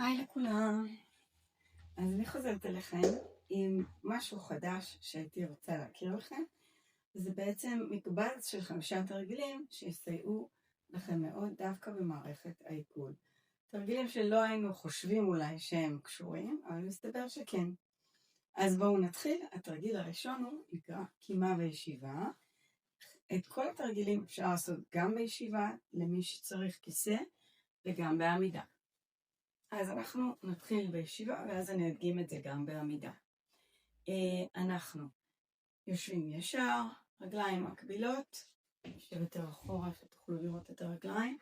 היי לכולם, אז אני חוזרת אליכם עם משהו חדש שהייתי רוצה להכיר לכם. זה בעצם מקבץ של 5 תרגילים שיסייעו לכם מאוד דווקא במערכת העיכול. תרגילים שלא היינו חושבים אולי שהם קשורים, אבל מסתבר שכן. אז בואו נתחיל. התרגיל הראשון הוא נקרא קימה וישיבה. את כל התרגילים אפשר לעשות גם בישיבה למי שצריך כיסא וגם בעמידה. אז אנחנו נתחיל בישיבה ואז אני אדגים את זה גם בעמידה. אנחנו יושבים ישר, רגליים מקבילות, נשב יותר אחורה שתוכלו לראות את הרגליים,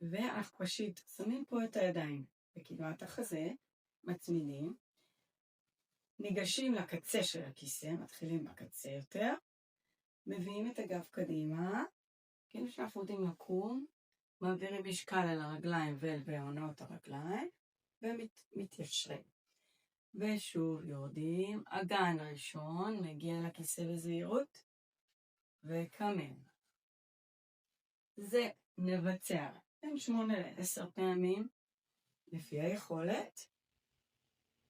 ואנחנו פשוט שמים פה את הידיים בקדמת החזה, מצמידים, ניגשים לקצה של הכיסא, מתחילים בקצה יותר, מביאים את הגב קדימה, כאילו שאנחנו יודעים לקום, מעבירים משקל על הרגליים ואל בעונות הרגליים, ומתיישרים. ושוב יורדים, אגן ראשון, מגיע לכיסא בזהירות, וקמים. זה נבצע בין 8 ל-10 פעמים, לפי היכולת,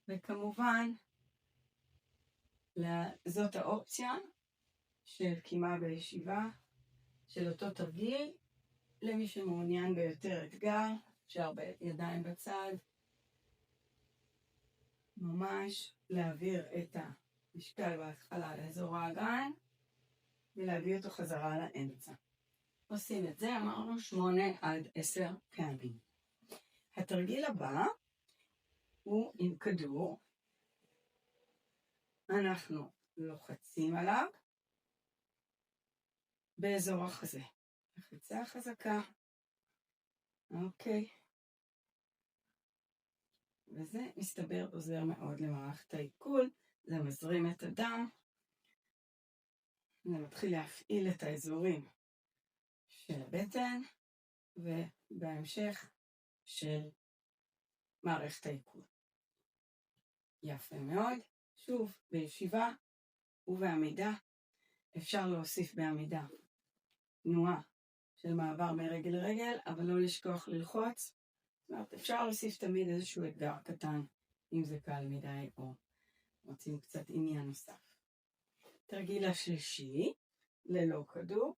וכמובן, זאת האופציה של קימה בישיבה, של אותו תרגיל, למי שמעוניין ביותר אתגר, אפשר בידיים בצד, ממש להעביר את המשקל בהתחלה לאזור האגן, ולהביא אותו חזרה לאמצע. עושים את זה, אמרנו 8 עד 10 פעמים. התרגיל הבא הוא עם כדור. אנחנו לוחצים עליו באזור החזה. לחיצה חזקה. אוקיי. וזה מסתבר עוזר מאוד למערכת העיכול. זה מזרים את הדם. זה מתחיל להפעיל את האזורים של הבטן, ובהמשך של מערכת העיכול. יפה מאוד. שוב, בישיבה ובעמידה. אפשר להוסיף בעמידה תנועה של מעבר מרגל לרגל, אבל לא לשכוח ללחוץ. זאת אומרת, אפשר להוסיף תמיד איזשהו אתגר קטן, אם זה קל מדי או רוצים קצת עניין נוסף. תרגיל השלישי, ללא כדור.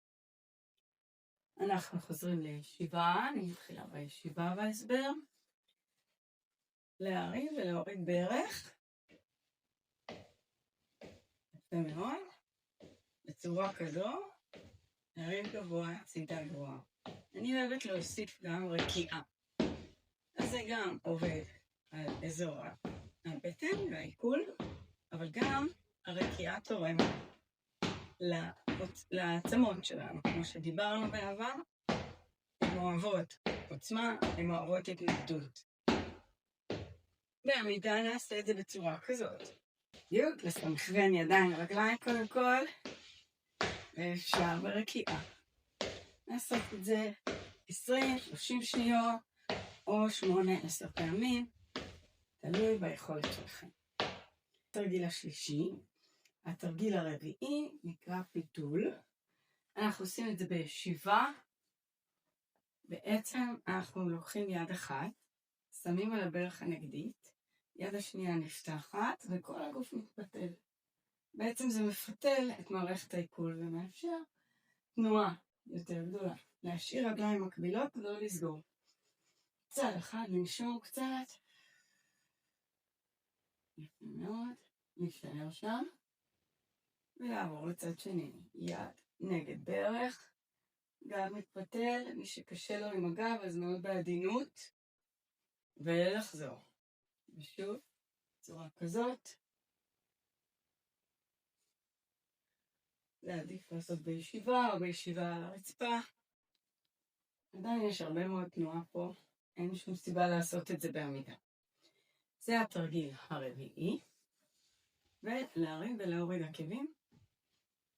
אנחנו חוזרים לישיבה, אני מתחילה בישיבה בהסבר. להרים ולהוריד בערך. יפה מאוד. בצורה כזו, להרים גבוה, צידה גבוהה. אני אוהבת להוסיף גם רקיעה. אז זה גם עובד על אזור הבטן והעיכול, אבל גם הרקיעה תורמת לעצמות שלנו, כמו שדיברנו בעבר. הן אוהבות עוצמה, הן אוהבות התנגדות. בעמידה נעשה את זה בצורה כזאת. בדיוק, לסנכרן ידיים ורגליים קודם כל, ואפשר ברקיעה. נעשות את זה 20-30 שניות, או 8-10 פעמים, תלוי ביכולת שלכם. התרגיל השלישי, התרגיל הרביעי נקרא פיתול. אנחנו עושים את זה בישיבה. בעצם אנחנו לוקחים יד אחת, שמים על הברך הנגדית, יד השנייה נפתחת וכל הגוף מתפתל. בעצם זה מפתל את מערכת העיכול ומאפשר תנועה יותר גדולה. להשאיר רגליים מקבילות ולא לסגור. צד אחד, לנשום קצת. יפה מאוד. נשאר שם. ולעבור לצד שני. יד נגד ברך. גב מתפתל. מי שקשה לו עם הגב אז מאוד בעדינות. ולחזור. ושוב, צורה כזאת. זה עדיף לעשות בישיבה או בישיבה על הרצפה. עדיין יש הרבה מאוד תנועה פה. אין שום סיבה לעשות את זה בעמידה. זה התרגיל הרביעי. ולהרים ולהוריד עקבים.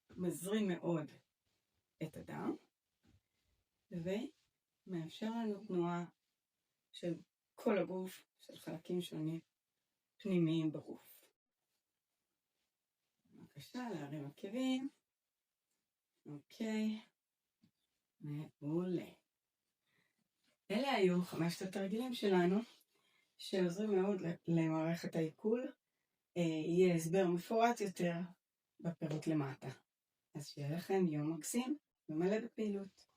מזרים מאוד את הדם. ומאפשר לנו תנועה של כל הגוף, של חלקים שונים פנימיים בגוף. בבקשה, להרים עקבים. אוקיי. מעולה. אלה היו 5 התרגילים שלנו. שעוזרים מאוד למערכת העיכול. יהיה הסבר מפורט יותר בפירוט למטה. אז שיהיה לכם יום מקסים ומלא בפעילות.